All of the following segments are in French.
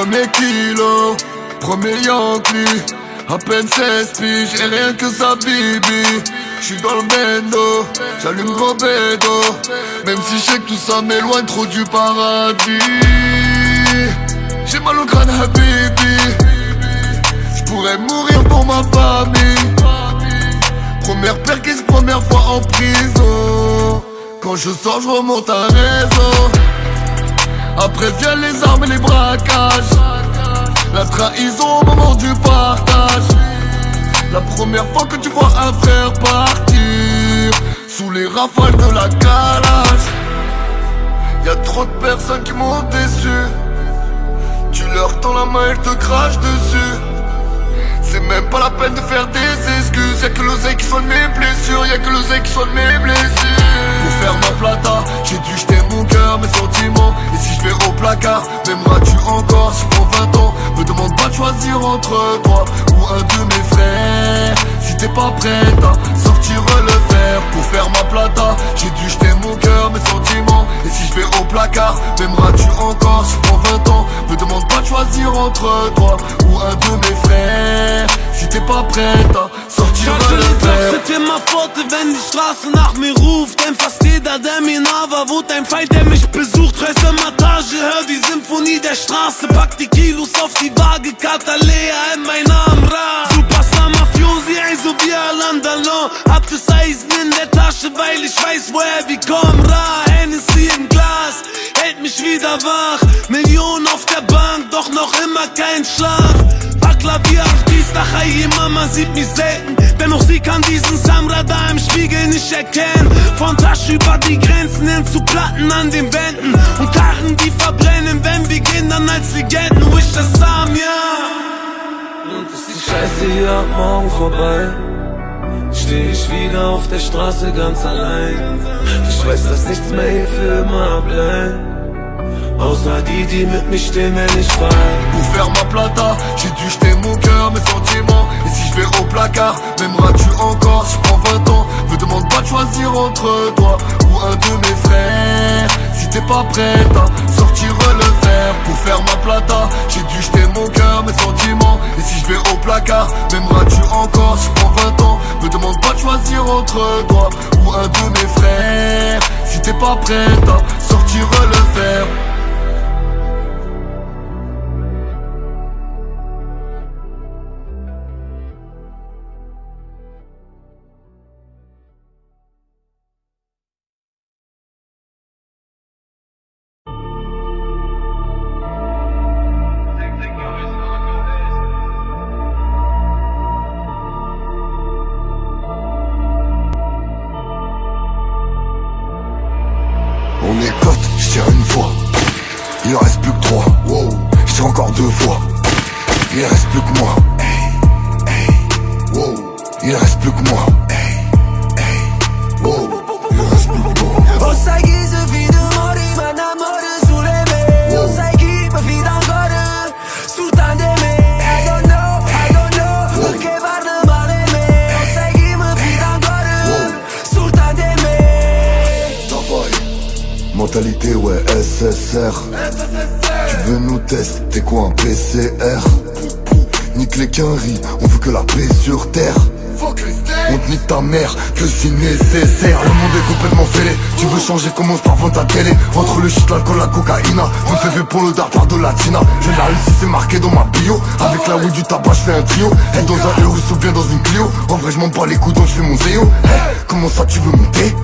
Premier kilo, premier Yankee. À peine 16 piges et rien que ça bibi. J'suis dans le bendo, j'allume gros bédo. Même si je sais que tout ça m'éloigne trop du paradis. J'ai mal au crâne habibi. J'pourrais mourir pour ma famille. Première perquise, première fois en prison. Quand je sors je remonte un réseau. Après viennent les armes et les braquages. La trahison au moment du partage. La première fois que tu vois un frère partir sous les rafales de la calage. Y'a trop de personnes qui m'ont déçu. Tu leur tends la main, elles te crachent dessus. C'est même pas la peine de faire des excuses. Y'a que l'oseille qui soigne mes blessures. Y'a que l'oseille qui soigne mes blessures. Pour faire ma plata, j'ai dû jeter mon cœur, mes sentiments. Et si je vais au placard, m'aimeras-tu encore si je prends 20 ans? Me demande pas de choisir entre toi ou un de mes frères. Si t'es pas prête à sortir le fer. Pour faire ma plata, j'ai dû jeter mon cœur, mes sentiments. Et si je vais au placard, m'aimeras-tu encore si je prends 20 ans? Me demande pas de choisir entre toi ou un de mes frères. Si t'es pas prête à sortir le fer. C'était ma faute, wenn die Straße nach mir ruft. Denn fast jeder, der mir nah war, wurde ein Feind, der mich besucht. Reiß im Montage, hör die Symphonie der Straße. Pack die Kilos auf die Waage, Katalea in mein Amra. Superstar Mafiosi, ey, so wie Alain Delon. Hab das Eisen in der Tasche, weil ich weiß, woher wir kommen. Ra, Hennessy im Glas, hält mich wieder wach. Millionen auf der Bank, doch noch immer kein Schlaf. Baklavier auf Dienstag, Mama sieht mich selten. Dennoch sie kann diesen Samra da im Spiegel nicht erkennen. Von Tasche über die Grenzen hin zu Platten an den Wänden. Und Karren, die verbrennen, wenn wir gehen, dann als Legenden. Wish das Sam, ja. Und ist die Scheiße hier morgen vorbei? Steh ich wieder auf der Straße ganz allein. Ich weiß, dass nichts mehr hier für immer bleibt. Außer die mit mich stehen, wenn ich fall. Pour faire ma plata, j'ai dû jeter mon cœur, mes sentiments. Et si je vais au placard, m'aimeras-tu encore si je prends 20 ans? Me demande pas de choisir entre toi ou un de mes frères. Si t'es pas prête à sortir le fer. Pour faire ma plata, j'ai dû jeter mon cœur, mes sentiments. Et si je vais au placard, m'aimeras-tu encore si je prends 20 ans? Me demande pas de choisir entre toi ou un de mes frères. Si t'es pas prête à sortir le fer. On est potes, j'tire une fois. Il en reste plus que 3. Wow. J'tire encore 2 fois. Il reste plus que moi. Hey, hey. Wow. Il reste plus que moi. Hey, hey. Wow. Il reste plus que moi. Oh sai che se fido mori ma n'amore sulle me. Oh sai che mi fido ancora soltanto di me. I don't know perché parla male di me. Oh sai che mi fido ancora soltanto di me. Travail. Mentalité ouais SSR. Tu veux nous tester, t'es quoi un PCR? Nique les quinries, on veut que la paix sur terre. On te nique ta mère, que si nécessaire. Le monde est complètement fêlé. Tu veux changer, commence par vendre ta télé. Entre le shit, l'alcool, la cocaïna. On fait fait pour le dard par de latina. Je la réussite, c'est marqué dans ma bio. Avec la weed du tabac, je fais un trio. Être dans un Urus ou bien dans une Clio. En vrai, je m'en bats les coups, donc je fais mon zéo. Comment ça, tu veux monter?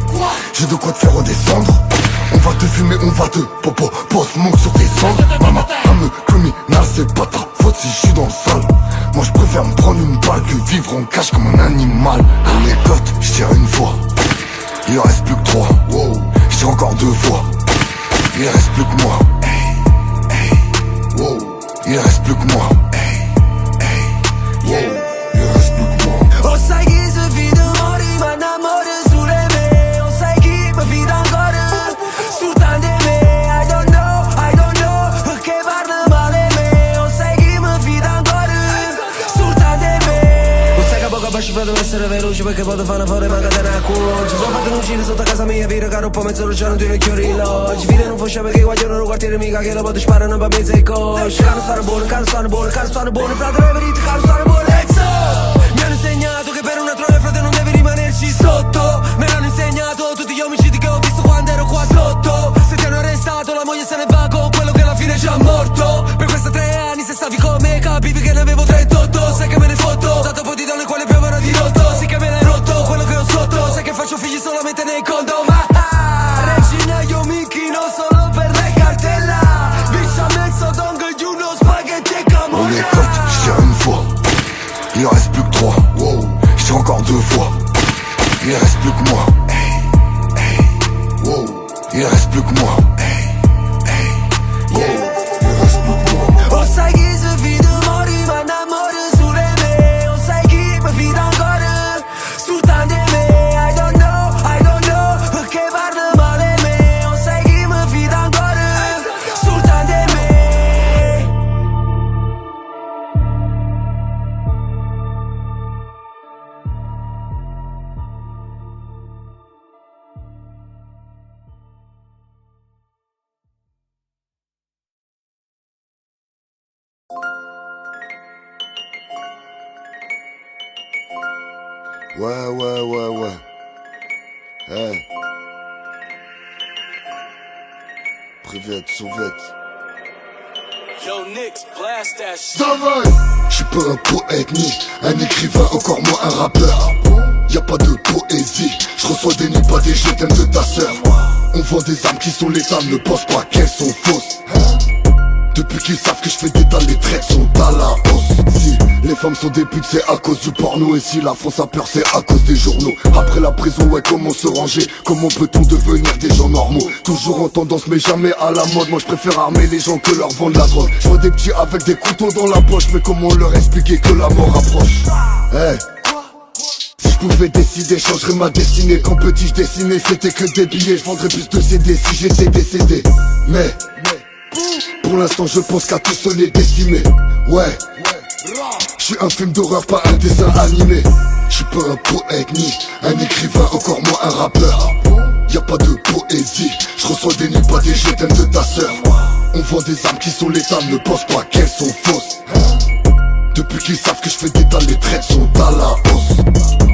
J'ai de quoi te faire redescendre. On va te fumer, on va te popo, poste monte sur tes cendres. Maman, me criminal, c'est pas ta faute si je suis dans le sale. Moi je préfère me prendre une balle que vivre en cage comme un animal. On est potes, j'tire une fois. Il en reste plus que 3. Wow. J'tire encore 2 fois. Il reste plus que moi. Hey, hey. Wow. Il reste plus que moi. Hey, hey. Wow. Il reste plus que moi. Oh sai che se fido mori ma n'amore sulle me. Oh sai che mi fido ancora soltanto di me. I don't know perché parla male di me. Oh sai che mi fido ancora soltanto di me. Oh sai che poco per lascio devo essere veloce perché vado a fare fuori ma catena a cuore. Ci sono fatto un giro sotto casa mia, vira caro po' mezz'ora già non ti chiudi l'oggi. Vira non faccia perché guagliano il quartiere mica che la pote sparano per mezzo e coach. Caro stanno buono, caro stanno buono, caro stanno buono, frate le verite, caro stanno buono. Mi hanno insegnato che per una troia frate non devi rimanerci sotto. Me l'hanno insegnato tutti gli omicidi che ho visto quando ero qua sotto. Se ti hanno arrestato la moglie se ne va con quello che alla fine è già morto. Per questi 3 anni se stavi con me capivi che ne avevo 38. Sai che me ne fotto, dato poi di donne quale piovono di rotto. Sì che me l'hai rotto, quello che ho sotto. Sai che faccio figli solamente nei condom. Regina io minchino solo per le cartella. Bitch à mezzo dong you know spaghetti e camorra. On est potes, j'tire une fois. Il en reste plus que 3. Wow. J'tire encore 2 fois. Il reste plus que moi. Hey, hey. Wow. Il reste plus que moi. Hey, hey. Wow. Il reste plus que moi. O sai chi se fida mori ma n'amore sulle me. O sai chi mi fida ancora soltanto di me. I don't know perché parla male di me. O sai chi mi fida ancora soltanto di me. Ouais. Hey. Привет, Soviet. Yo, Nix, blast that shit. J'suis pas un poète ni un écrivain, encore moins un rappeur. Y'a pas de poésie, j'reçois des nuits, pas des je t'aime de ta sœur. On vend des armes qui sont létales, ne pense pas qu'elles sont fausses. Depuis qu'ils savent que je fais des dalles, les traites sont à la hausse. Si les femmes sont des putes, c'est à cause du porno. Et si la France a peur, c'est à cause des journaux. Après la prison, ouais, comment se ranger? Comment peut-on devenir des gens normaux? Toujours en tendance, mais jamais à la mode. Moi je préfère armer les gens que leur vendre la drogue. Je vois des petits avec des couteaux dans la poche, mais comment leur expliquer que la mort approche? Hey. Si je pouvais décider, changerais ma destinée. Quand petit je dessinais, c'était que des billets. Je vendrais plus de CD si j'étais décédé. Mais pour l'instant je pense qu'à tous se les décimer. Ouais, je suis un film d'horreur, pas un dessin animé. Je suis pas un poète ni un écrivain, encore moins un rappeur. Y'a pas de poésie, je reçois des nuits, pas des je t'aime de ta sœur. On vend des armes qui sont létales, ne pense pas qu'elles sont fausses. Depuis qu'ils savent que je fais des dalles, les traites sont à la hausse.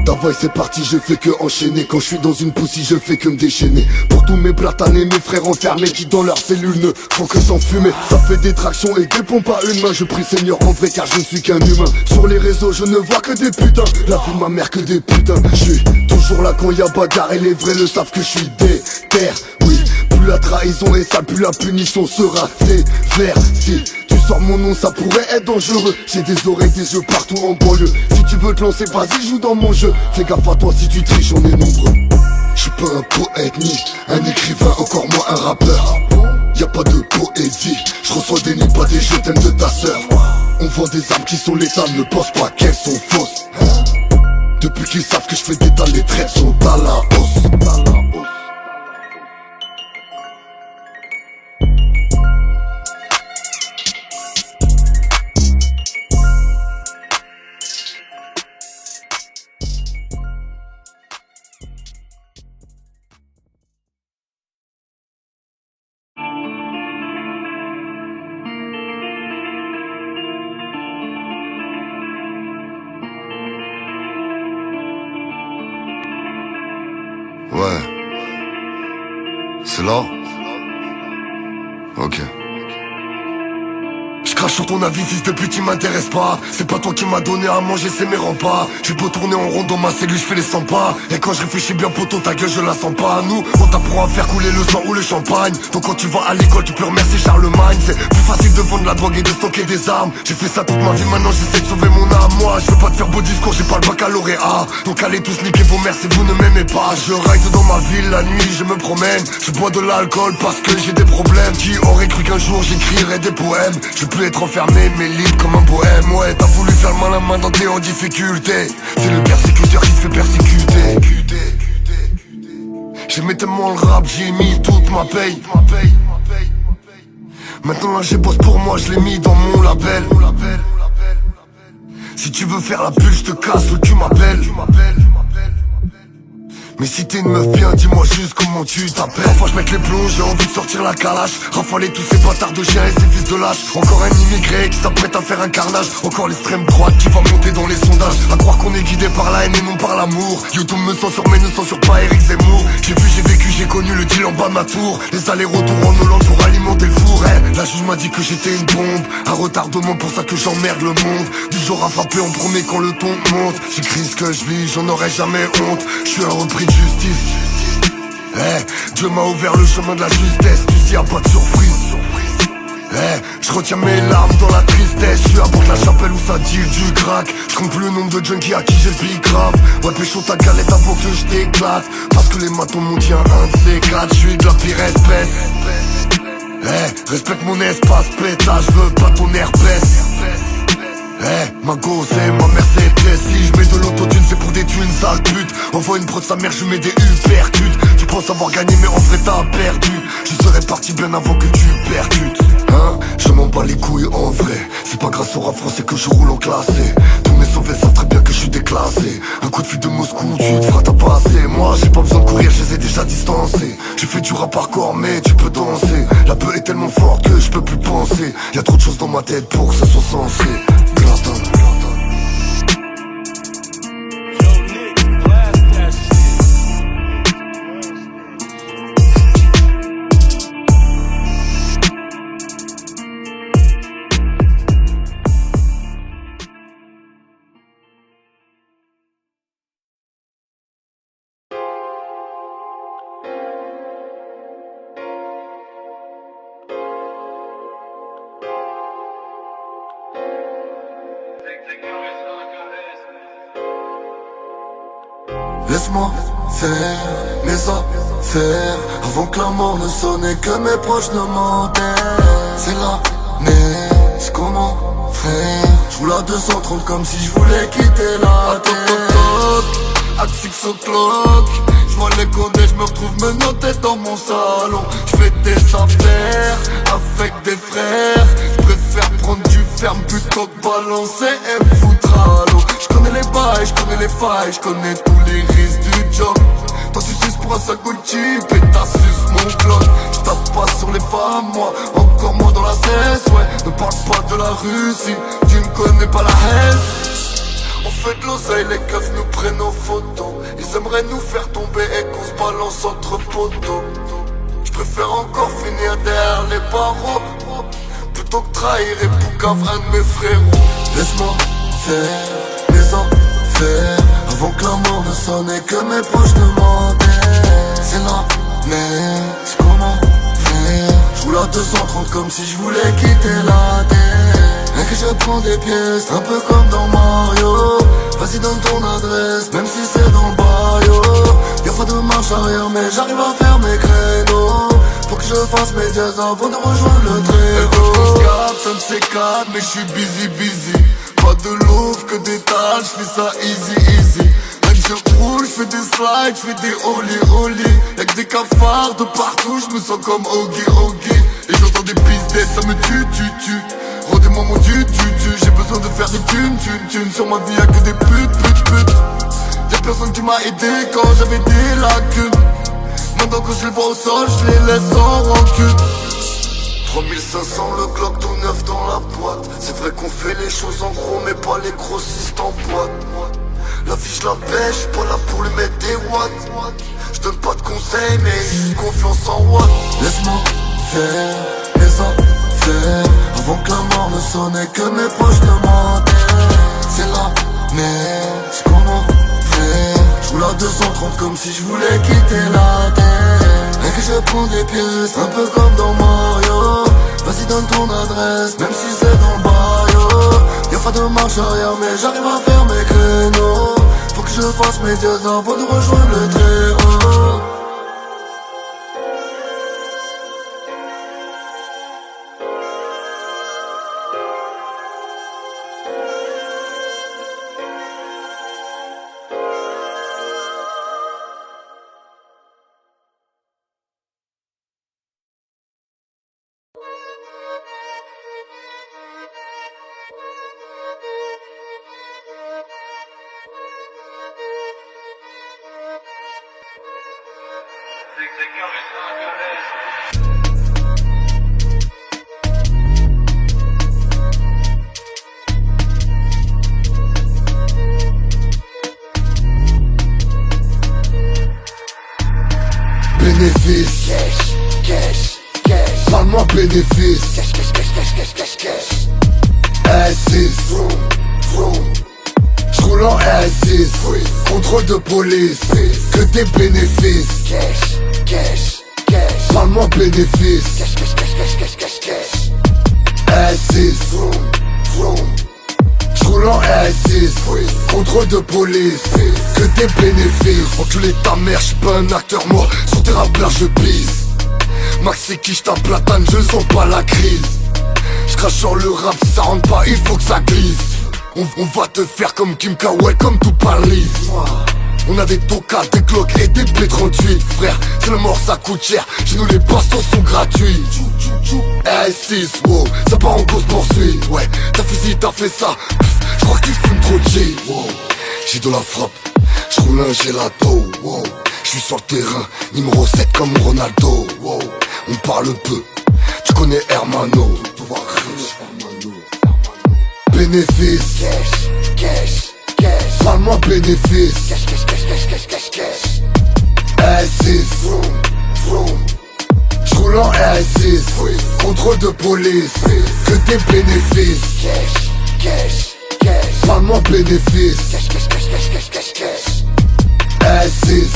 D'avoy c'est parti, je fais que enchaîner. Quand je suis dans une poussie, je fais que me déchaîner. Pour tous mes platanés, mes frères enfermés qui dans leurs cellules ne font que s'enfumer. Ça fait des tractions et des pompes à une main. Je prie Seigneur en vrai car je ne suis qu'un humain. Sur les réseaux je ne vois que des putains. La vie de ma mère que des putains. Je suis toujours là quand y'a bagarre et les vrais le savent que je suis déter. Oui, plus la trahison est sale, plus la punition sera sévère. Si tu sors mon nom, ça pourrait être dangereux. J'ai des oreilles, des yeux partout en banlieue. Si tu veux te lancer, vas-y, joue dans mon jeu. Fais gaffe à toi si tu triches, on est nombreux. J'suis pas un poète ni un écrivain, encore moins un rappeur. Y'a pas de poésie, je reçois des nuits, pas des je t'aime de ta sœur. On vend des armes qui sont létales, ne pense pas qu'elles sont fausses. Depuis qu'ils savent que je fais des dalles, les traites sont à la hausse. Ouais. C'est là? Ok. Je crache sur ton avis, fils de pute, il m'intéresse pas. C'est pas toi qui m'as donné à manger, c'est mes repas. J'ai beau tourner en rond dans ma cellule, je fais les 100 pas. Et quand je réfléchis bien, poteau, ta gueule, je la sens pas. Nous, on t'apprend à faire couler le sang ou le champagne. Donc quand tu vas à l'école, tu peux remercier Charlemagne. C'est plus facile de vendre la drogue et de stocker des armes. J'ai fait ça toute ma vie, maintenant j'essaie de sauver mon âme. Moi, je veux pas te faire beau discours, j'ai pas le baccalauréat. Donc allez tous niquer vos mères si vous ne m'aimez pas. Je ride dans ma ville, la nuit, je me promène. Je bois de l'alcool parce que j'ai des problèmes. Qui aurait cru qu'un jour j'écrirais des poèmes? Je peux être enfermé mais libre comme un bohème. Ouais, t'as voulu faire le malin, maintenant t'es en difficulté. C'est le persécuteur qui se fait persécuter. J'aimais tellement le rap, j'ai mis toute ma paye. Maintenant là j'ai bosse pour moi, je l'ai mis dans mon label. Si tu veux faire la bulle, je te casse ou tu m'appelles. Mais si t'es une meuf bien, dis-moi juste comment tu t'appelles. Parfois je mets les plombs, j'ai envie de sortir la calache, rafaler tous ces bâtards de chiens et ces fils de lâche. Encore un immigré qui s'apprête à faire un carnage. Encore l'extrême droite qui va monter dans les sondages. À croire qu'on est guidé par la haine et non par l'amour. YouTube me censure mais ne censure pas Eric Zemmour. J'ai vu, j'ai vécu, j'ai connu le deal en bas de ma tour. Les allers-retours en Hollande pour alimenter le four. La juge m'a dit que j'étais une bombe, un retardement pour ça que j'emmerde le monde. Du genre à frapper en premier quand le ton monte. J'écris ce que je vis, j'en aurai jamais honte. Je suis un repris de justice. Dieu m'a ouvert le chemin de la justesse. Tu sais, y'a pas de surprise. Je retiens mes larmes dans la tristesse. Je suis à porte la chapelle où ça dit du crack. Je compte plus le nombre de junkies à qui j'ai le pli grave. Ouais, pécho ta galette avant que je t'éclate. Parce que les matons m'ont dit un de ces quatre. Je suis de la pire espèce. Respecte mon espace, pétage, je veux pas ton herpès. Ma gosse et ma Mercedes. Si je mets de l'autotune c'est pour des thunes sale pute. Envoie une prod sa mère, je mets des uppercuts. Tu penses avoir gagné mais en vrai t'as perdu. Je serais parti bien avant que tu percutes. Je m'en bats les couilles en vrai. C'est pas grâce au rap français que je roule en classé. Tous mes sauvés savent très bien que je suis déclassé. Un coup de fil de Moscou, tu te feras tabasser. Moi j'ai pas besoin de courir, je les ai déjà distancés. J'ai fait du rap hardcore mais tu peux danser. La peur est tellement forte que je peux plus penser. Y'a trop de choses dans ma tête pour que ça soit sensé. Gratin. Laisse-moi faire mes affaires avant que la mort ne sonne et que mes proches ne m'enterrent. C'est la neige, comment faire? J'roule à 230 comme si je voulais quitter la terre. À 6 o'clock, j'vois les condés, j'me retrouve menotté dans mon salon. J'fais des affaires avec des frères. J'préfère prendre du ferme plutôt que balancer et me foutre à l'eau. J'connais les bails, j'connais les failles, j'connais tous les risques du job. Toi tu suces pour un sac Gucci, pétasse suce mon clock. J'tape pas sur les femmes, moi, encore moins dans la cesse. Ouais, ne parle pas de la Russie, tu ne connais pas la haine. On fait de l'oseille, les keufs nous prennent nos photos. Ils aimeraient nous faire tomber et qu'on se balance entre poteaux. J'préfère encore finir derrière les barreaux plutôt que trahir et poucave un de mes frérots. Laisse-moi faire mes affaires avant que la mort ne sonne et que mes proches ne m'enterrent. C'est la neige, comment faire? J'roule à 230 comme si je voulais quitter la terre. Et que je prends des pièces, un peu comme dans Mario. Vas-y donne ton adresse, même si c'est dans le baillot. Y'a pas de marche arrière mais j'arrive à faire mes créneaux. Faut que je fasse mes dièses avant de rejoindre le tréteau. On se capte, un de ces quatre, mais je suis busy. Pas de louvre que des tâches, j'fais ça easy. Même je roule, j'fais des slides, j'fais des ollie. Y'a que des cafards de partout, j'me sens comme Oggy. Et j'entends des pistes, ça me tue. Rendez-moi mon tu. J'ai besoin de faire des thunes. Sur ma vie y'a que des putes. Y'a personne qui m'a aidé quand j'avais des lacunes. Maintenant quand je les vois au sol, je les laisse en rancune. 3500 le Glock tout neuf dans la boîte. C'est vrai qu'on fait les choses en gros mais pas les grossistes en boîte. La vie je la pêche, j'suis pas là pour lui mettre des watts. J'donne pas de conseils mais juste confiance en watts. Laisse-moi faire mes affaires avant que la mort ne sonne et que mes proches ne m'enterrent. C'est la neige, comment faire? J'roule à 230 comme si je voulais quitter la terre. Et que je prends des pièces, un peu comme dans Mario. Vas-y donne ton adresse, même si c'est dans le baillot. Y'a pas de marche arrière mais j'arrive à faire mes créneaux. Faut que je fasse mes dièses avant de rejoindre le très haut. Bénéfice, parle-moi bénéfice. S6, j'roule en S6, contrôle de police, que des bénéfices. Parle-moi bénéfice. S6, j'roule en S6, contrôle de police, que des bénéfices. Enculé ta mère, j'suis pas un acteur, moi sur tes rappeurs je bise. Maxi qui j't'aplatane, je sens pas la crise. J'crache sur le rap, si ça rentre pas, il faut que ça glisse. On va te faire comme Kim Kawai, comme tout Paris. On a des tokas, des glocks et des B38. Frère, c'est le mort, ça coûte cher. Chez nous les bastos sont gratuits. S6, wow, ça part en cause poursuite. Ouais, t'as fait ci, t'as fait ça. J'crois que tu fumes trop de G. Wow. J'ai de la frappe, j'roule un gelato. Wow. J'suis sur le terrain, numéro 7 comme Ronaldo. Wow. On parle peu, tu connais Hermano. Bénéfice, parle-moi bénéfice. S6, j'roule en S6, contrôle de police, que des bénéfices. Parle-moi bénéfice. S6,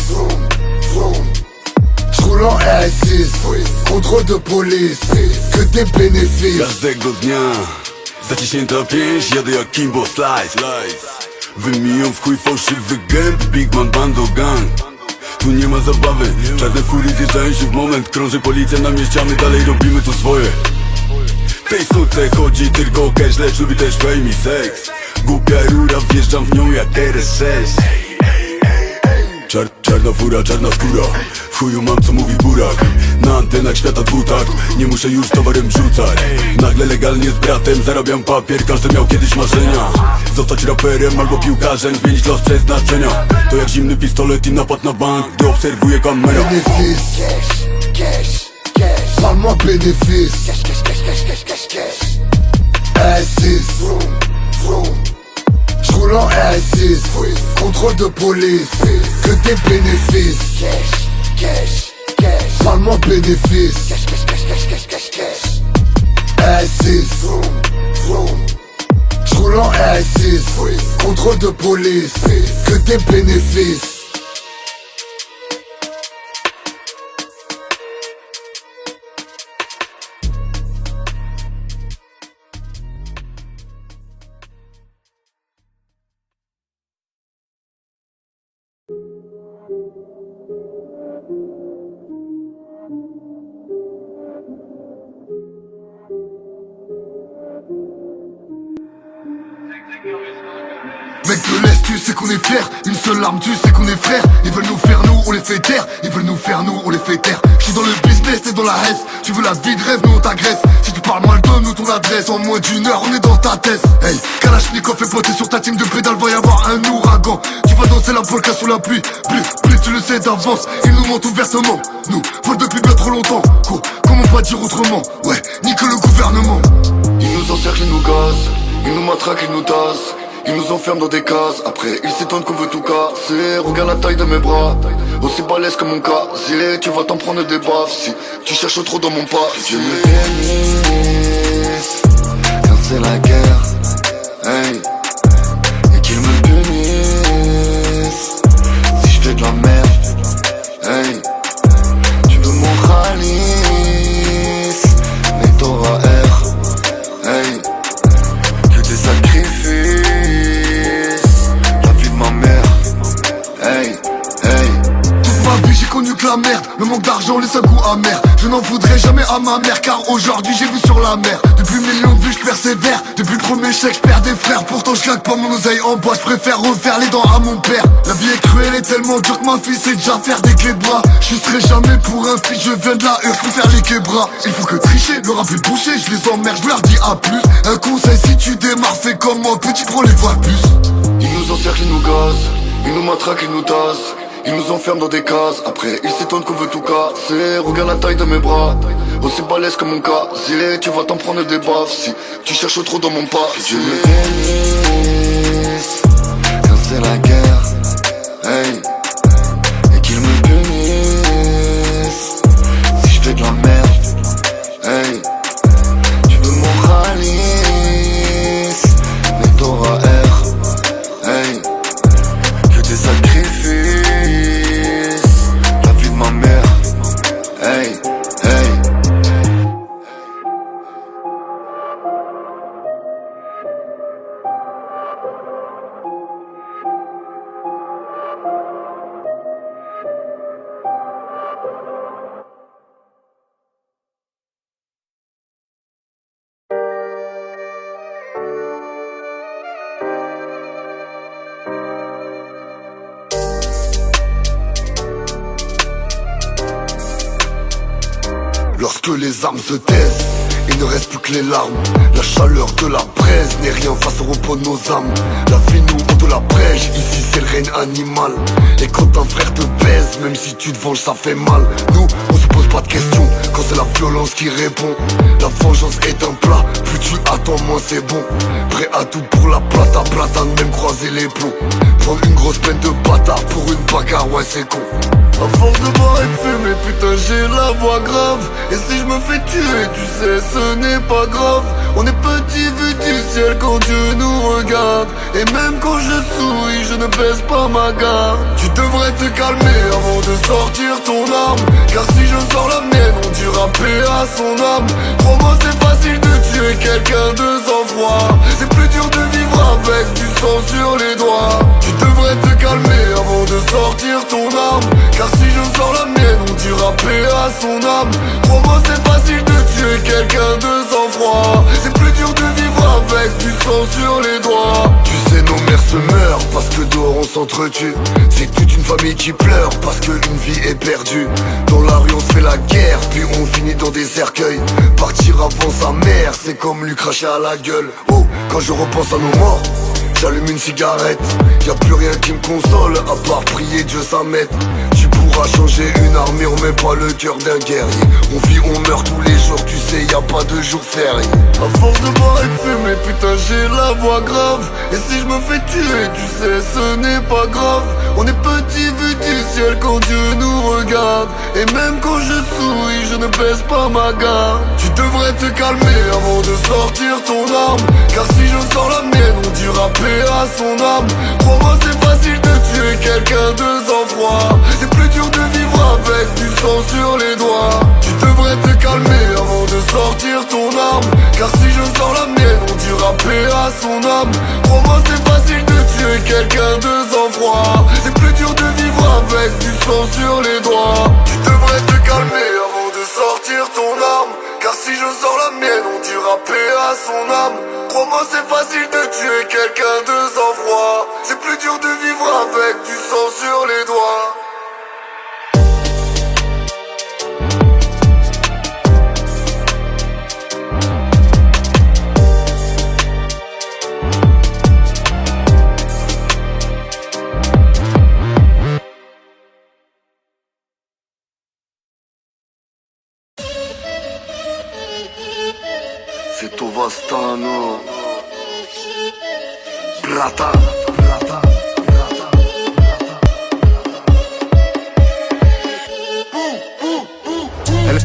j'roule en S6, contrôle de police, que des bénéfices. Każdego dnia zaciśnięta pięść, jadę jak Kimbo Slice. Wymiją w chuj fałszywy gęb, Big Man Bando Gang. Tu nie ma zabawy, czarne fury zjeżdżają się w moment. Krąży policja na mieście, a my dalej robimy tu swoje. W tej suce chodzi tylko o cash, lecz lubi też fame i seks. Głupia rura, wjeżdżam w nią jak RS6. Czarna fura, czarna skóra, w chuju mam co mówi burak. Na antenach świata dwutak, nie muszę już towarem rzucać. Nagle legalnie z bratem zarabiam papier, każdy miał kiedyś marzenia. Zostać raperem albo piłkarzem, zmienić los przeznaczenia. To jak zimny pistolet i napad na bank, gdy obserwuję kamera. Bénéfice, parle-moi bénéfice. S6, j'roule en S6, contrôle de police, que des bénéfices. Parle-moi bénéfice. S6, j'roule en S6, contrôle de police, que des bénéfices. Mec de l'Est, tu sais qu'on est fiers. Une seule arme, tu sais qu'on est frères. Ils veulent nous faire, nous, on les fait taire. Ils veulent nous faire, nous, on les fait taire. J'suis dans le business, t'es dans la haisse. Tu veux la vie de rêve, nous on t'agresse. Si tu parles mal, donne-nous ton adresse. En moins d'une heure, on est dans ta tête. Hey, Kalachnikov est poté sur ta team de pédale. Va y avoir un ouragan. Tu vas danser la polka sous la pluie. Plus tu le sais d'avance. Ils nous mentent ouvertement. Nous, volent depuis bien trop longtemps. Comment pas dire autrement? Ouais, ni que le gouvernement. Ils nous encerclent, ils nous gazent. Ils nous matraquent, ils nous tassent. Ils nous enferment dans des cases. Après ils s'étonnent qu'on veut tout casser. Regarde la taille de mes bras, aussi balèze que mon casier. Tu vas t'en prendre des baffes si tu cherches trop dans mon pas. Dieu me bénisse quand c'est la guerre, hey. Et qu'il me punisse si je fais de la merde, hey. Tu veux mon khalis, mais t'auras air, hey. Que des sacrifices, la vie de ma mère, hey, hey. Toute ma vie j'ai connu que la merde. Le manque d'argent laisse un goût amer. Je n'en voudrais jamais à ma mère, car aujourd'hui j'ai vu sur la mer. Depuis millions de vues je persévère. Depuis le premier chèque je perds des frères. Pourtant je claque pas mon oseille en bois. Je préfère refaire les dents à mon père. La vie est cruelle et tellement dure que ma fille sait déjà faire des clés de bras. Je serai jamais pour un fils, je viens de la heure, je préfère les quebras. Il faut que tricher, le rap est bouché. Je les emmerde, je leur dis à plus. Un conseil, si tu démarres, fais comme moi, petit, prends les voies plus. Ils nous encerclent, ils nous gazent. Ils nous matraquent, ils nous tassent. Ils nous enferment dans des cases, après ils s'étonnent qu'on veut tout casser. Regarde la taille de mes bras, aussi balèze que mon casier. Tu vas t'en prendre des baffes si tu cherches trop dans mon pas. Dieu me bénisse quand c'est la guerre, hey. Et qu'ils me punissent si je fais de la merde, hey. Tu veux mon ralice, mais t'auras air, hey. Que des sacrifices, la vie de ma mère, hey, hey. Lorsque les armes se taisent, il ne reste plus que les larmes. La chaleur de la braise n'est rien face au repos de nos âmes. La vie nous on te la prêche, ici c'est le règne animal. Et quand un frère te baise, même si tu te venges ça fait mal. Nous on se pose pas de questions, quand c'est la violence qui répond. La vengeance est un plat, plus tu attends moins c'est bon. Prêt à tout pour la plata, platane même croiser les plombs. Prendre une grosse peine de bâtard pour une bagarre, ouais c'est con. À force de boire et de fumer, putain j'ai la voix grave. Et si je me fais tuer, tu sais ce n'est pas grave. On est petit vu du ciel quand Dieu nous regarde. Et même quand je souris, je ne baisse pas ma garde. Tu devrais te calmer avant de sortir ton arme. Car si je sors la mienne, on dira paix à son âme. Crois-moi c'est facile de tuer quelqu'un de sang-froid. C'est plus dur de vivre avec du sang sur les doigts. Tu devrais te calmer avant de sortir ton arme. Car si je sors la mienne, on dira paix à son âme. Crois-moi c'est facile de tuer quelqu'un de sang-froid. C'est plus dur de vivre avec du sang sur les doigts. Tu sais nos mères se meurent parce que dehors on s'entretue. C'est toute une famille qui pleure parce qu'une vie est perdue. Dans la rue on se fait la guerre, puis on finit dans des cercueils. Partir avant sa mère, c'est comme lui cracher à la gueule. Oh, quand je repense à nos morts, j'allume une cigarette. Y'a plus rien qui me console, à part prier Dieu ça m'aide. Tu pourras changer une armée, on met pas le cœur d'un guerrier. On vit, on meurt tous les jours, tu sais y'a pas de jour férié. À force de boire et de fumer, putain j'ai la voix grave. Et si je me fais tuer, tu sais ce n'est pas grave. On est petit vu du ciel quand Dieu nous regarde. Et même quand je souris, je ne baisse pas ma garde. Tu devrais te calmer avant de sortir ton arme. Car si je sors la mienne, on dira paix à son âme. Crois-moi c'est facile de tuer quelqu'un de sang-froid. C'est plus dur de vivre avec du sang sur les doigts. Tu devrais te calmer avant de sortir ton arme. Car si je sors la mienne, on dira paix à son âme. Crois-moi c'est facile de tuer quelqu'un de sang-froid. C'est plus dur de vivre avec du sang sur les doigts. Tu devrais te calmer avant de sortir ton arme. Car si je sors la mienne, on dira paix à son âme. Crois-moi c'est facile de tuer quelqu'un de sang-froid. C'est plus dur de vivre avec du sang sur les doigts. C'est Tovastano Brata, brata, brata,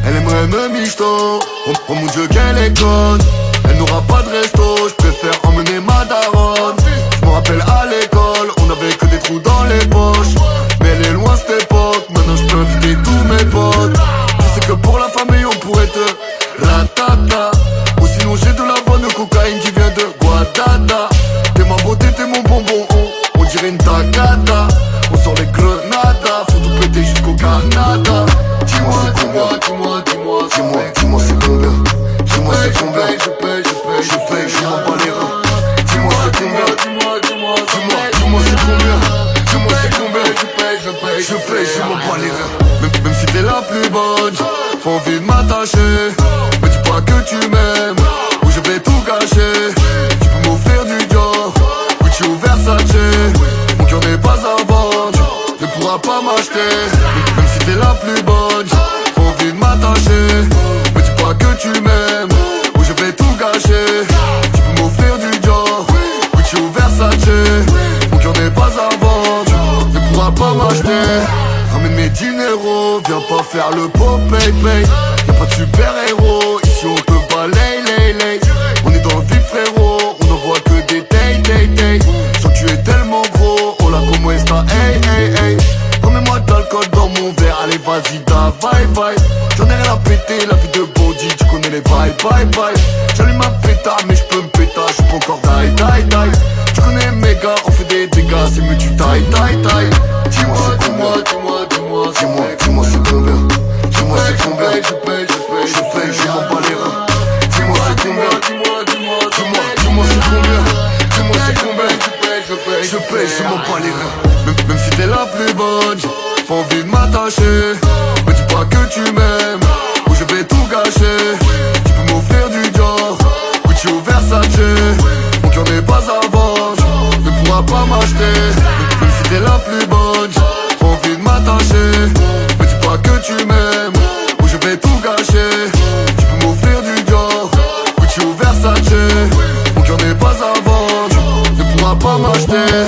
Elle aimerait me michto. Oh mon Dieu qu'elle est conne. Elle n'aura pas de resto. Je préfère emmener ma daronne. Je me rappelle à l'école, on avait que des trous dans les poches. Mais elle est loin cette époque. Maintenant je peux inviter tous mes potes. Tu sais que pour la famille on pourrait te ratata. Ou sinon j'ai de la bonne cocaïne qui vient de Guadada. T'es ma beauté, t'es mon bonbon. On dirait une tagada. On sort les grenadas. Faut tout péter jusqu'au Canada. Dis-moi c'est combien, dis-moi c'est combien. Dis-moi c'est combien, je paye, je m'en bats les reins. Dis-moi c'est combien, dis-moi c'est combien. Dis-moi c'est combien, je paye, je m'en bats les reins. Même si t'es la plus bonne, j'ai envie de m'attacher. Me dis pas que tu m'aimes, ou je vais tout gâcher. Tu peux m'offrir du Dior, Gucci ou Versace. Mon cœur n'est pas à vendre, ne pourra pas m'acheter. tu tailles. Dis-moi c'est combien, dis-moi c'est combien. Dis-moi c'est combien, je paye, je m'en bats les reins. Dis-moi c'est combien, dis-moi c'est combien. Dis-moi c'est combien, je paye, je m'en bats les reins. Même si t'es la plus bonne, j'ai pas envie de m'attacher. Me dis pas que tu m'aimes, ou je vais tout gâcher. Tu peux m'offrir du Dior, Gucci ou Versace. Mon cœur n'est pas à vendre, ne pourra pas m'acheter. Même si t'es la plus bonne, j'ai pas envie de m'attacher. Me dis pas que tu m'aimes, ou je vais tout gâcher. Tu peux m'offrir du Dior, Gucci ou Versace. Mon cœur n'est pas à vendre, ne pourra pas m'acheter.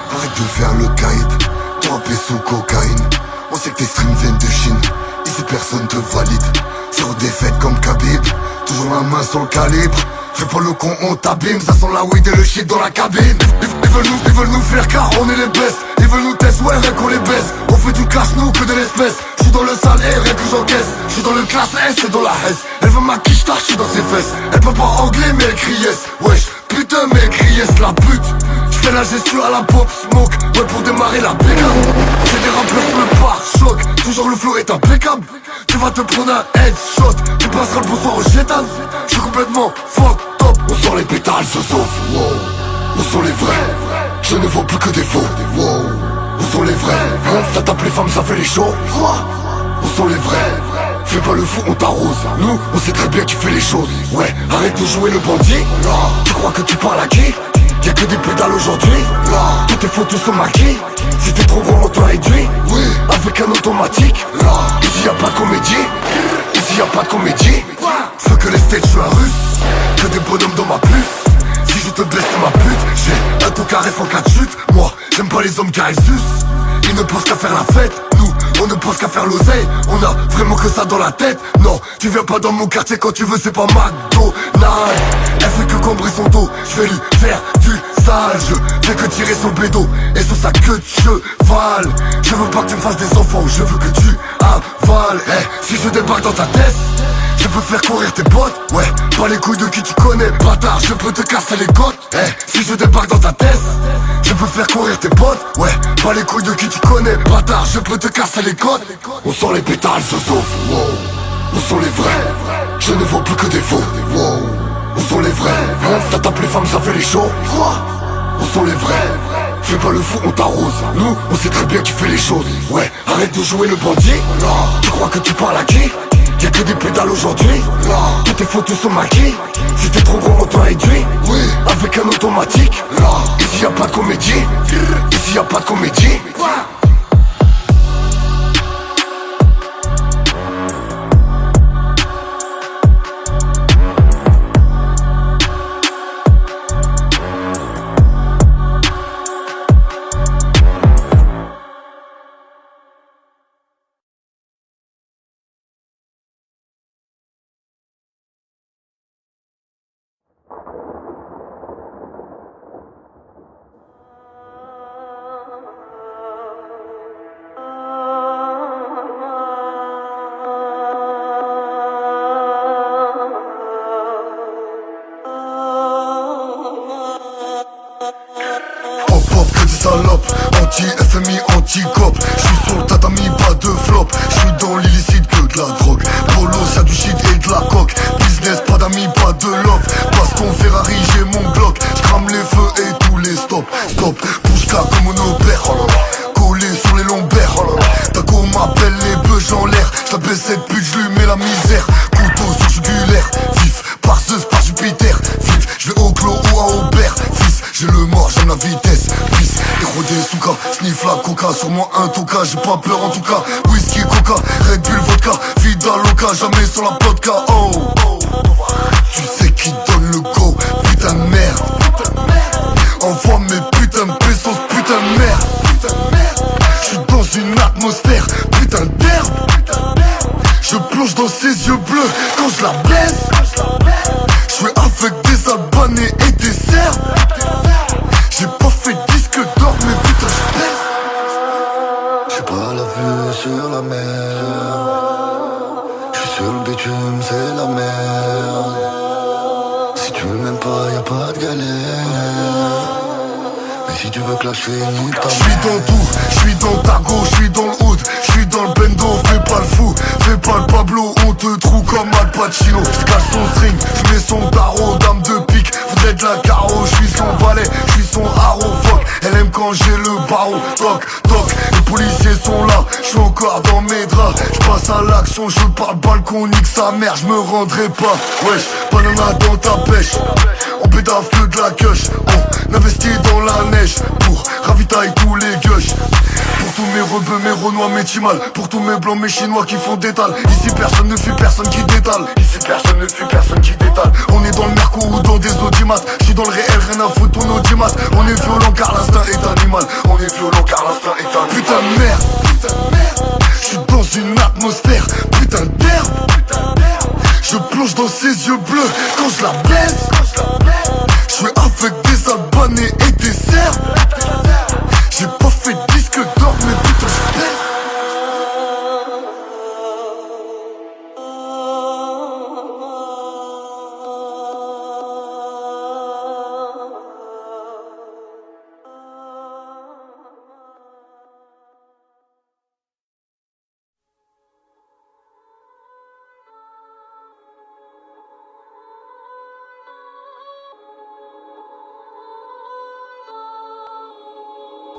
Arrête de faire le caïd, trempé sous cocaïne. On sait que tes streams viennent de Chine, ici personne te valide. Zéro défaite comme Khabib, toujours la main sur le calibre. Fais pas le con, on t'abîme, ça sent la weed et le shit dans la cabine. Ils veulent nous faire car on est les best. Ils veulent nous tester, ouais, rien qu'on les baisse. On fait du cash, nous, que de l'espèce. J'suis dans le sale et rien que j'encaisse. J'suis dans le classe S et dans la S. Elle veut ma quiche, j'suis dans ses fesses. Elle peut pas anglais mais elle crie yes. Wesh, putain mais elle crie yes, la pute. J'fais la gestion à la pop smoke, ouais pour démarrer la bécane. J'ai des rappeurs sur le pare-choc, toujours le flow est impeccable. Tu vas te prendre un headshot, tu passeras le bonsoir au chétan. J'suis complètement fucked up, on sort les pétales, se sauve. Wow. Où sont les vrais? Je ne vois plus que des faux. Wow. Où sont les vrais? Hein? Ça tape les femmes, ça fait les shows. Quoi? Où sont les vrais? Fais pas le fou, on t'arrose. Nous, on sait très bien qui fait les choses. Ouais, arrête de jouer le bandit. Tu crois que tu parles à qui? Y'a que des pédales aujourd'hui. Tout est faux, tout sont maquis. Si t'es trop gros, on te réduit. Oui, avec un automatique. Ici y'a pas de comédie. Ici y'a pas de comédie. Faut que les stages, je suis un russe. Que des bonhommes dans ma puce. Si je te blesse, t'es ma pute. J'ai un ton carré sans cas de chute. Moi, j'aime pas les hommes car ils sucent. Ils ne pensent qu'à faire la fête. Nous, on ne pense qu'à faire l'oseille. On a vraiment que ça dans la tête. Non, tu viens pas dans mon quartier quand tu veux, c'est pas McDonald's. Elle fait que combrer son dos, je vais lui faire du sale. Je fais que tirer son bédo et sur sa queue de cheval. Je veux pas que tu me fasses des enfants, je veux que tu avales. Si je débarque dans ta tête, je peux faire courir tes bottes. Ouais, pas les couilles de qui tu connais, bâtard, je peux te casser les côtes. Si je débarque dans ta tête, je peux faire courir tes potes. Ouais, pas les couilles de qui tu connais, bâtard, je peux te casser les côtes. On sent les pétales, se sauve. Wow. Où sont les vrais? Je ne vois plus que des faux. Wow. Où sont les vrais? Hein? Ça tape les femmes, ça fait les shows. Quoi? Où sont les vrais? Fais pas le fou, on t'arrose. Nous, on sait très bien qui fait les choses. Ouais, arrête de jouer le bandit. Tu crois que tu parles à qui? Y'a que des pédales aujourd'hui. Tout est faux, tout sont maquis. Si t'es trop gros, on te réduit. Oui, avec un automatique. Ici y'a pas de comédie. Ici y'a pas de comédie. Anti-FMI, anti-cop. J'suis sur le tatami, pas de flop. J'suis dans l'illicite que de la drogue. Bolos, y'a du shit et de la coque. Business, pas d'amis, pas de love. Parce qu'on Ferrari, j'ai mon Glock. J'crame les feux et tous les stops. Stop, bouge-la comme on opère. Collé sur les lombaires. Taco m'appelle les bœufs en l'air. J't'appelle cette pute, j'lui mets la misère. Couteau sur jugulaire. Vif, par Zeus, par Jupiter. Vif, j'vais au clos ou à Aubert. Fils, j'ai le mort, j'aime la vitesse. Fils, érodé sous cas, Sniff la coca, sur moi un toca, j'ai pas peur en tout cas. Whisky, coca, Red Bull, vodka, vida loca, jamais sans la vodka. Oh, tu sais qui donne le go, putain de merde. Envoie mes putains de pesos, putain de merde. J'suis dans une atmosphère, putain d'herbe. Je plonge dans ses yeux bleus quand je la baisse. J'suis avec des Albanais et des Serbes. J'ai pas fait disque d'or mais putain j'pèse. J'ai pas la vue sur la mer. J'suis sur le bitume, c'est la merde. Si tu m'aimes pas, y'a pas de galère. Mais si tu veux clasher, nique ta mère. J'suis dans tout, j'suis dans ta gauche, j'suis dans le hood, j'suis dans le bendo, fais pas le fou, fais pas le Pablo, on te trouve comme Al Pacino. J'casse son string, j'mets son tarot, dame de pique, faudrait de la carreau, j'suis son valet, j'suis son haro, fuck. Elle aime quand j'ai le barreau, toc, toc, les policiers sont là, j'suis encore dans mes draps, j'passe à l'action, je parle balcon, nique sa mère, j'me rendrai pas. Wesh, banana dans ta pêche, on pédave que de la queuche, on investit dans la neige pour ravitailler tous les gueuches. Pour tous mes rebeux, mes renois, mes timales, pour tous mes blancs, mes chinois qui font d'étal. Ici personne ne fuit, personne qui détale. Ici personne ne fuit, personne qui détale. On est dans le merco ou dans des audimates. J'suis dans le réel, rien à foutre ton audimat. On est violent car l'instinct est animal. On est violent car l'instinct est animal. Putain de merde, j'suis dans une atmosphère, putain d'herbe. Je plonge dans ses yeux bleus quand je la baisse. J'suis avec des Albanais et des Serbes. J'ai pas fait disque d'or mais putain j'pèse.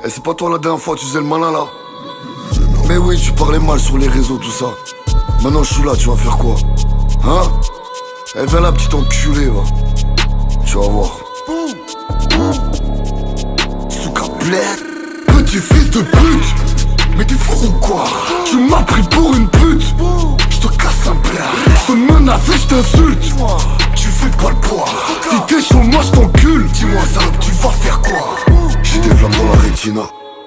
Eh c'est pas toi la dernière fois tu faisais le malin là. Mais oui tu parlais mal sur les réseaux tout ça. Maintenant je suis là, tu vas faire quoi? Hein? Eh viens la petite enculée va. Tu vas voir. Souka bled. Petit fils de pute. Mais t'es fou ou quoi? Tu m'as pris pour une pute. Je te casse un plat. Je te menace et je t'insulte. Tu fais pas le poids. Si t'es chaud moi je t'encule. Dis-moi salope tu vas faire quoi? J'ai des flammes dans la rétina,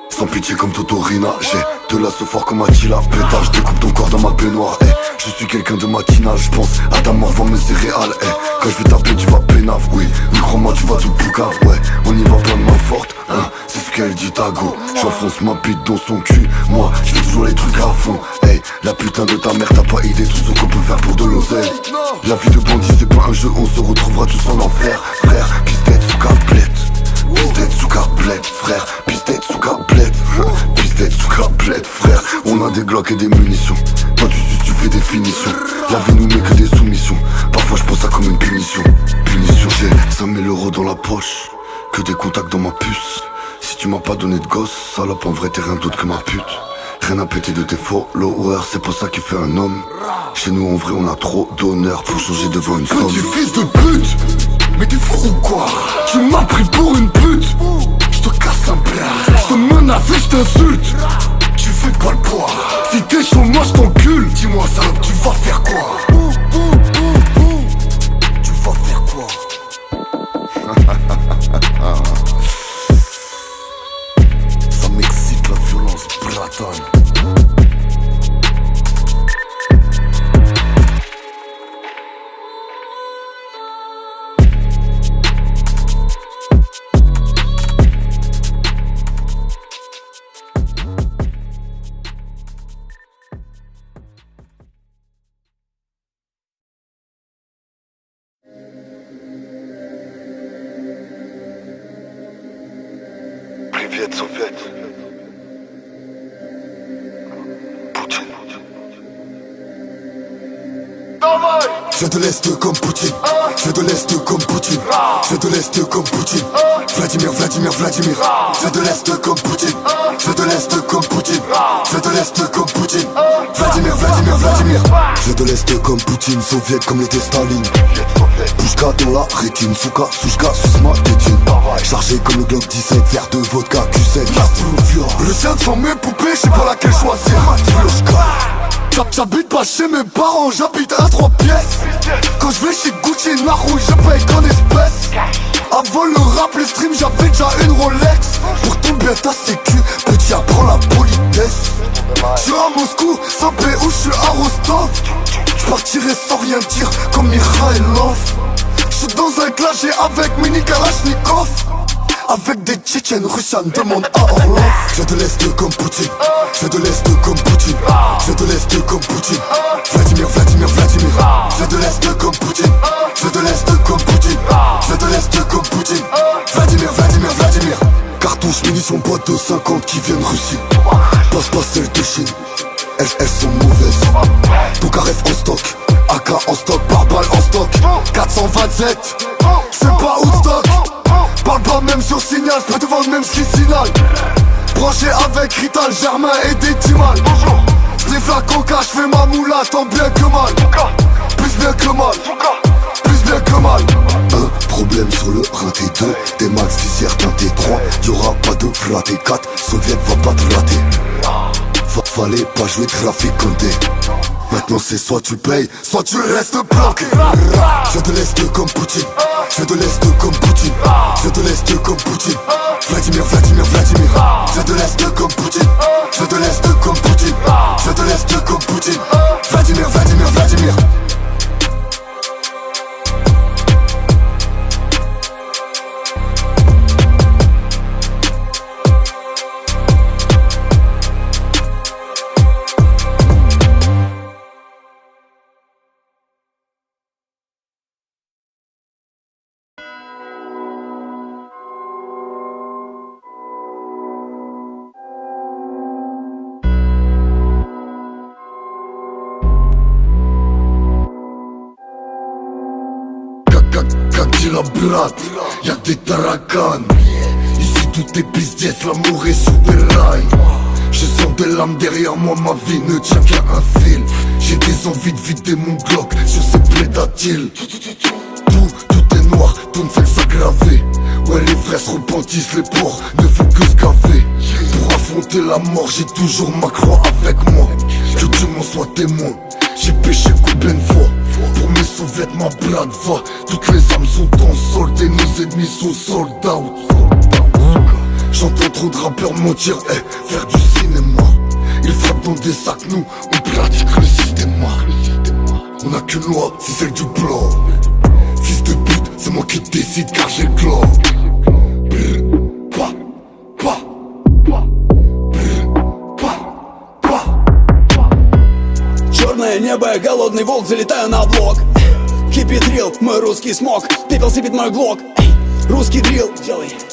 sans pitié comme Totorina. J'ai de la ce fort comme Attila. Pétard, je découpe ton corps dans ma baignoire. Je suis quelqu'un de matinal, je pense à ta mort, voir mes céréales. Quand je vais t'appeler, tu vas pénave. Oui, crois-moi, tu vas tout poucave. Ouais, on y va plein de main forte, hein. C'est ce qu'elle dit, ta go. J'enfonce ma bite dans son cul. Moi, je fais toujours les trucs à fond. Hey, la putain de ta mère, t'as pas idée tout ce qu'on peut faire pour de l'oseille. La vie de bandit, c'est pas un jeu, on se retrouvera tous en enfer. Frère, piste-tête sous cablette. Piste-tête sous cablette, frère. Piste-tête sous cablette. Piste-tête sous cablette, frère. On a des glocks et des munitions. Toi tu suces, tu fais des finitions. La vie nous met que des soumissions. Parfois je pense ça comme une punition. Punition, j'ai 5000 € dans la poche. Que des contacts dans ma puce. Si tu m'as pas donné de gosse, salope, en vrai t'es rien d'autre que ma pute. Rien à péter de tes followers, c'est pas ça qui fait un homme. Chez nous en vrai on a trop d'honneur pour changer devant une somme. Petit fils de pute, mais t'es fou ou quoi? Tu m'as pris pour une pute. Je te casse un plat, je te menace et je t'insulte. Tu fais pas le poids. Si t'es chaud moi je t'encule. Dis-moi salope tu vas faire quoi? Tu vas faire quoi? Ça m'excite la violence bratane. Привет, Софет. Путин. Давай! Je de l'Est comme Poutine. Je de l'Est comme Poutine. Je de l'Est comme Poutine. Vladimir, Vladimir, Vladimir. Je de l'Est comme Poutine. Je de l'Est comme Poutine. Je de l'Est comme Poutine. Vladimir, Vladimir, Vladimir. Je de l'Est comme Poutine. Soviet comme l'était Staline. Pouchka dans la rétine. Souka, Souchka, sous ma tétine. Chargé comme le Glock 17. Verre de vodka, Q7. Le chien devant mes poupées, je sais pas laquelle choisir. J'habite pas chez mes parents, j'habite à 3 pièces. Quand je vais chez Gucci, ma rouille, je paye qu'en espèces. Avant le rap, les streams, j'avais déjà une Rolex. Pour tomber ta sécu, petit apprends la politesse. J'suis à Moscou, Saint-Pé ou j'suis à Rostov. J'partirai sans rien dire comme Mikhailov. J'suis dans un clashé avec mini Kalachnikov. Avec des Tchétchènes russes, ça me demande à Orlov. Je de l'Est comme Poutine. Je de l'Est comme Poutine. Je de l'Est comme Poutine. Vladimir, Vladimir, Vladimir. Je de l'Est comme Poutine. Je de l'Est comme Poutine. Je de l'Est comme Poutine. Vladimir, Vladimir, Vladimir. Cartouches, munitions, boîte de 50 qui viennent Russie. Passe pas celles de Chine. Elles sont mauvaises. Toukaref en stock. AK en stock, par balle en stock. 427. C'est pas Woodstock. Parle pas même sur signal, j'peux te vendre même ce qui signale. Branché avec Rital, Germain et des Timal. J'lève la coca, j'fais ma moula, tant bien que mal. Plus bien que mal, plus bien que mal. Un problème sur le rinté 2, des max visière teinté 3. Y'aura pas de flatté 4, Soviet va pas te rater. Fallait pas jouer traficanté. Maintenant c'est soit tu payes, soit tu restes planqué. Je de l'Est comme Poutine. Je de l'Est comme Poutine. Je de l'Est comme Poutine. Vladimir, Vladimir, Vladimir. Je de l'Est comme Poutine. Je de l'Est comme Poutine. Je de l'Est comme Poutine. Vladimir, Vladimir, Vladimir. Как дела, брат? Y'a des tarakanes. Ici tout est business, l'amour est souverain. Je sens de l'âme derrière moi, ma vie ne tient qu'à un fil. J'ai des envies de vider mon Glock sur ces prédatiles. Tout est noir, tout ne fait que s'aggraver. Ouais, les vrais se repentissent, les pauvres ne font que se gaver. Pour affronter la mort, j'ai toujours ma croix avec moi. Que Dieu m'en soit témoin. J'ai péché combien de fois? Pour mes sauvettes, ma brade va. Toutes les âmes sont en solde et nos ennemis sont sold out. J'entends trop de rappeurs mentir, faire du cinéma. Ils frappent dans des sacs, nous, on pratique le système. On a qu'une loi, c'est celle du blanc. Fils de pute, c'est moi qui décide car j'ai le clan. Черное небо, голодный волк, залетаю на блок. Кипит рил, мой русский смог. Пепел сыпет мой глок. Русский дрил,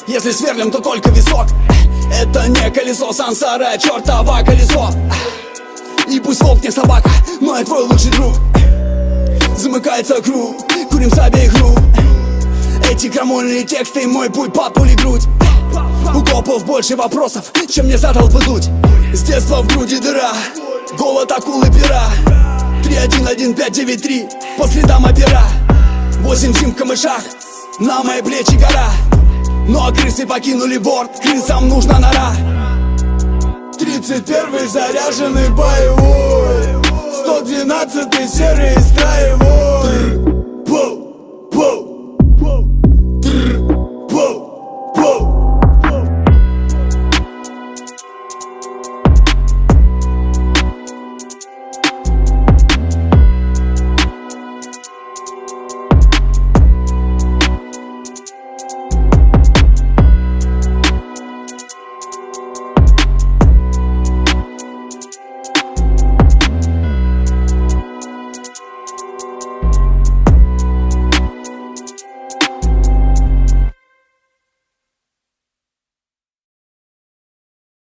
если сверлим, то только висок. Это не колесо сансара, чертово колесо. И пусть волк не собака, но я твой лучший друг. Замыкается круг, курим с обеих рук. Эти крамольные тексты, мой путь под пули грудь. У копов больше вопросов, чем мне задал бы дуть. С детства в груди дыра, голод акулы пера. 3-1-1-5-9-3, по следам опера. 8 зим в камышах, на мои плечи гора. Ну а крысы покинули борт, крысам нужна нора. 31-й заряженный боевой, 112-й серый строевой.